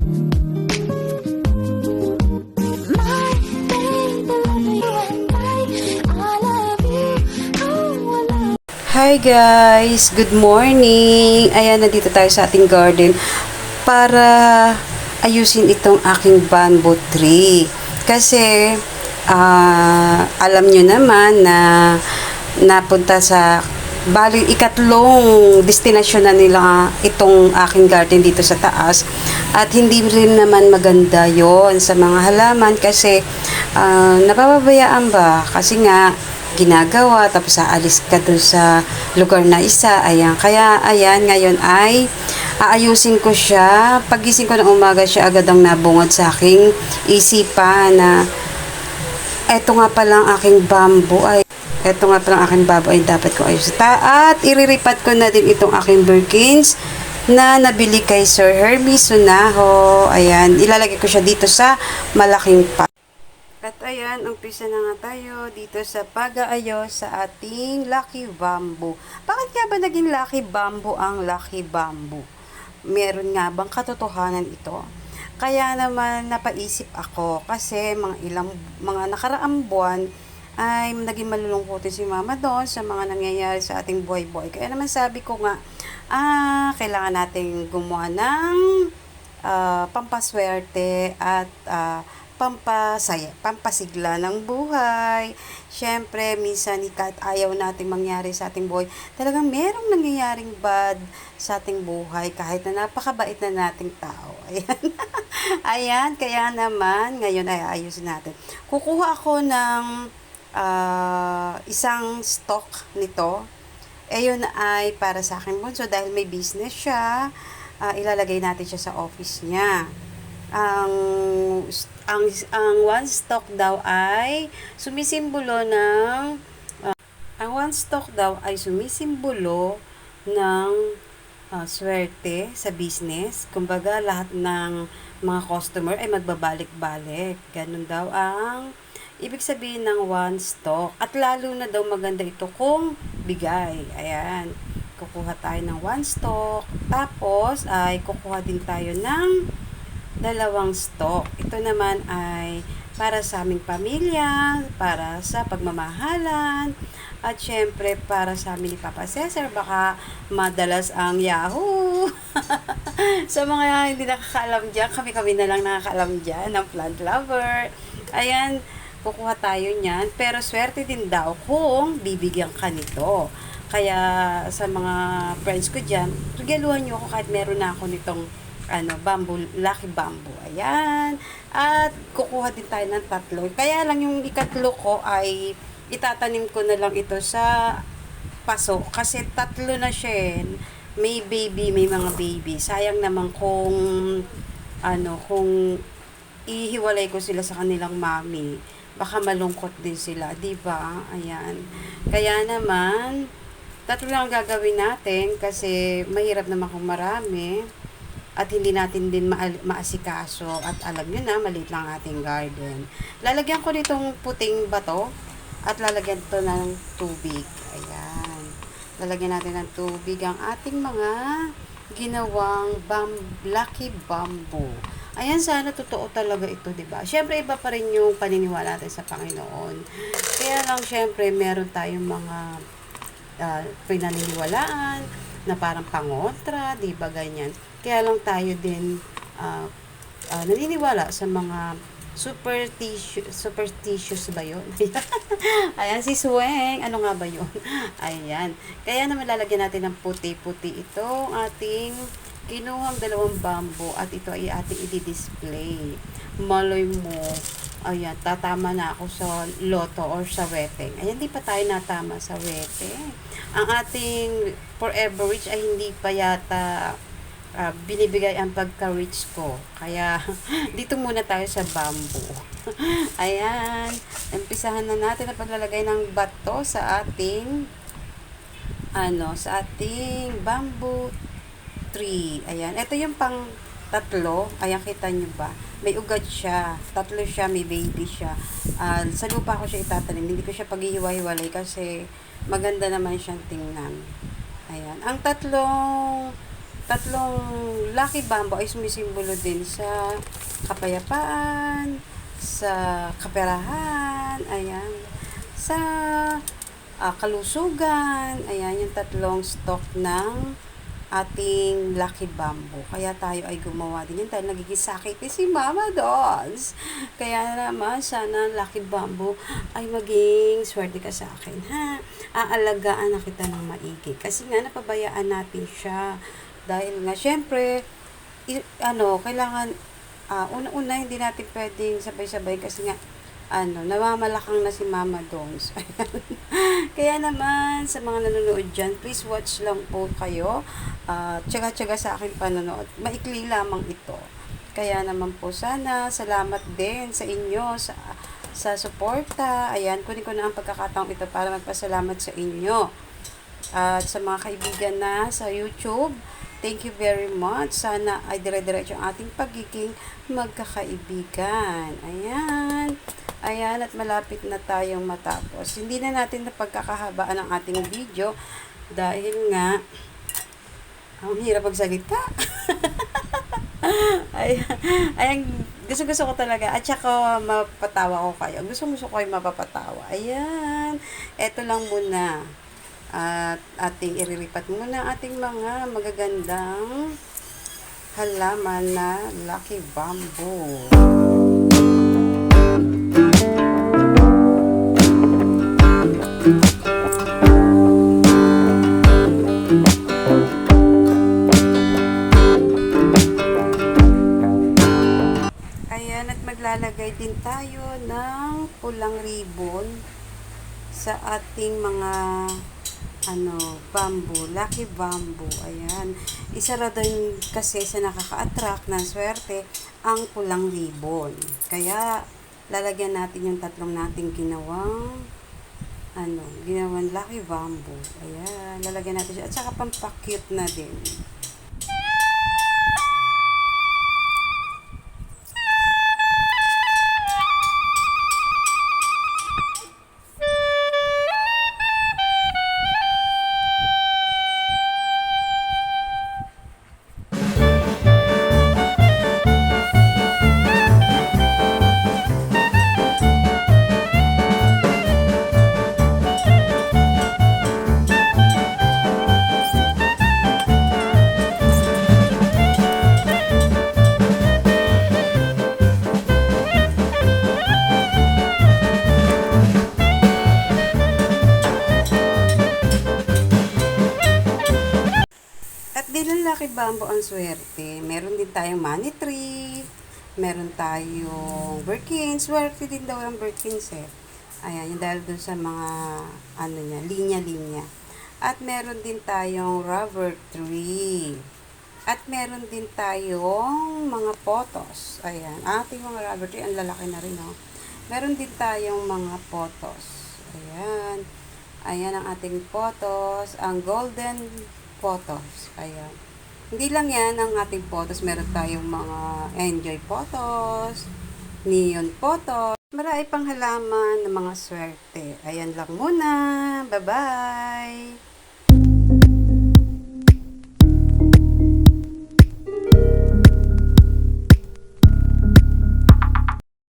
Hi guys! Good morning! Ayan, nandito tayo sa ating garden para ayusin itong aking bamboo tree. Kasi, alam nyo naman na napunta sa bali ikatlong destinasyon na nila itong aking garden dito sa taas. At hindi rin naman maganda yon sa mga halaman kasi napapabayaan ba? Kasi nga, ginagawa, tapos aalis ka dun sa lugar na isa, ayan, kaya ayan, ngayon ay aayusin ko siya. Pagising ko ng umaga, siya agad ang nabungad sa aking isipan na eto nga palang aking bamboo ay dapat ko ayusin. At iriripat ko na din itong aking Birkins na nabili kay Sir Hermie Sunaho. Ayan, ilalagay ko siya dito sa malaking pot. At ayan, umpisa na nga tayo dito sa pag-aayos sa ating Lucky Bamboo. Bakit nga ba naging Lucky Bamboo ang Lucky Bamboo? Meron nga bang katotohanan ito? Kaya naman napaisip ako kasi mga nakaraang buwan ay naging malulungkotin si Mama doon sa mga nangyayari sa ating buhay-buhay. Kaya naman sabi ko nga, kailangan nating gumawa ng pampaswerte at pampasigla ng buhay. Siyempre, minsan kahit ayaw nating mangyari sa ating buhay, talagang merong nangyayaring bad sa ating buhay kahit na napakabait na nating tao. Ayan. Ayan, kaya naman, ngayon ay ayusin natin. Kukuha ako ng isang stock nito. Ayun ay para sa akin bunso dahil may business siya. Ilalagay natin siya sa office niya. Ang one stock daw ay sumisimbolo ng swerte sa business. Kumbaga lahat ng mga customer ay magbabalik-balik. Ganun daw ang ibig sabihin ng one stock. At lalo na daw maganda ito kung bigay. Ayan. Kukuha tayo ng one stock. Tapos ay kukuha din tayo ng dalawang stock. Ito naman ay para sa aming pamilya, para sa pagmamahalan, at syempre para sa amin ni Papa Cesar, baka madalas ang Yahoo. Sa mga hindi nakakaalam dyan, kami na lang nakakaalam dyan ng plant lover. Ayan, kukuha tayo niyan. Pero swerte din daw kung bibigyan ka nito. Kaya sa mga friends ko dyan, regaluhan nyo ako kahit meron na ako nitong Lucky Bamboo. Ayan. At kukuha din tayo ng tatlo. Kaya lang yung ikatlo ko ay itatanim ko na lang ito sa paso. Kasi tatlo na siya. May mga baby. Sayang naman kung ihiwalay ko sila sa kanilang mami. Baka malungkot din sila, 'di ba? Ayan. Kaya naman tatlo lang ang gagawin natin kasi mahirap naman kung marami. At hindi natin din maasikaso. At alam nyo na, maliit lang ating garden. Lalagyan ko nitong puting bato at lalagyan ito ng tubig. Ayan. Lalagyan natin ng tubig ang ating mga ginawang Lucky Bamboo. Ayan, sana totoo talaga ito, diba? Siyempre, iba pa rin yung paniniwala natin sa Panginoon. Kaya lang, siyempre, meron tayong mga pinaniniwalaan na parang pangontra, diba, ganyan. Kaya lang tayo din naniniwala sa mga superstitious ba yun? Ayan, si Sweng. Ano nga ba yun? Ayan. Kaya naman lalagyan natin ng puti-puti itong ating kinuhang dalawang bamboo at ito ay ating i-display. Maloy mo. Ayan, tatama na ako sa loto or sa weteng. Ayan, di pa tayo natama sa weteng. Ang ating Forever Rich ay hindi pa yata binibigay ang pagka-rich ko. Kaya, dito muna tayo sa bamboo. Ayan. Umpisahan na natin ang paglalagay ng bato sa ating bamboo tree. Ayan. Ito yung pang tatlo. Ayan, kita nyo ba? May ugat siya. Tatlo siya, may baby siya. Sa lupa ko siya itatanim. Hindi ko siya paghihiwa-hiwalay kasi maganda naman siyang tingnan. Ayan. Ang tatlong tatlong lucky bamboo ay sumisimbolo din sa kapayapaan, sa kaperahan, ayan, sa kalusugan, ayan, yung tatlong stalk ng ating lucky bamboo. Kaya tayo ay gumawa din yan dahil nagiging sakit si Mama Dolls. Kaya naman, sana lucky bamboo ay maging swerte ka sa akin, ha? Aalagaan na kita ng maigi. Kasi nga, napabayaan natin siya. Dahil nga, syempre, kailangan, una-una, hindi natin pwedeng sabay-sabay kasi nga, namamalakang na si Mama Dolls. Kaya naman, sa mga nanonood dyan, please watch lang po kayo. Tsaga-tsaga sa akin panonood. Maikli lamang ito. Kaya naman po sana, salamat din sa inyo, sa suporta. Ayan, kunin ko na ang pagkakataong ito para magpasalamat sa inyo. At sa mga kaibigan na sa YouTube, thank you very much. Sana ay dire-diretso ang ating pagiging magkakaibigan. Ayan. Ayan, at malapit na tayong matapos. Hindi na natin napagkakahabaan ang ating video dahil nga ang hirap magsalita. Ayan, gusto ko talaga. At saka mapatawa ko kayo. Gusto ko kayo mapapatawa. Ayan. Eto lang muna. At ating irilipat muna ating mga magagandang halaman na lucky bamboo. Ayan, at maglalagay din tayo ng pulang ribbon sa ating mga bamboo, lucky bamboo. Ayan. Isa ra din kasi sa nakaka-attract ng swerte ang pulang ribbon. Kaya lalagyan natin yung tatlong nating ginawang lucky bamboo. Ayan, lalagyan natin siya. At saka pampakute na din. Di lang lucky bamboo ang swerte. Meron din tayong money tree. Meron tayong Birkin. Swerte din daw ang Birkin set. Ayan, yung dahil dun sa mga, linya-linya. At meron din tayong rubber tree. At meron din tayong mga photos. Ayan, ating mga rubber tree. Ang lalaki na rin, oh. Meron din tayong mga photos. Ayan. Ayan ang ating photos. Ang golden photos. Ayan. Hindi lang yan ang ating photos. Meron tayong mga enjoy photos, neon photos, marami pang halaman ng mga swerte. Ayan lang muna. Bye-bye!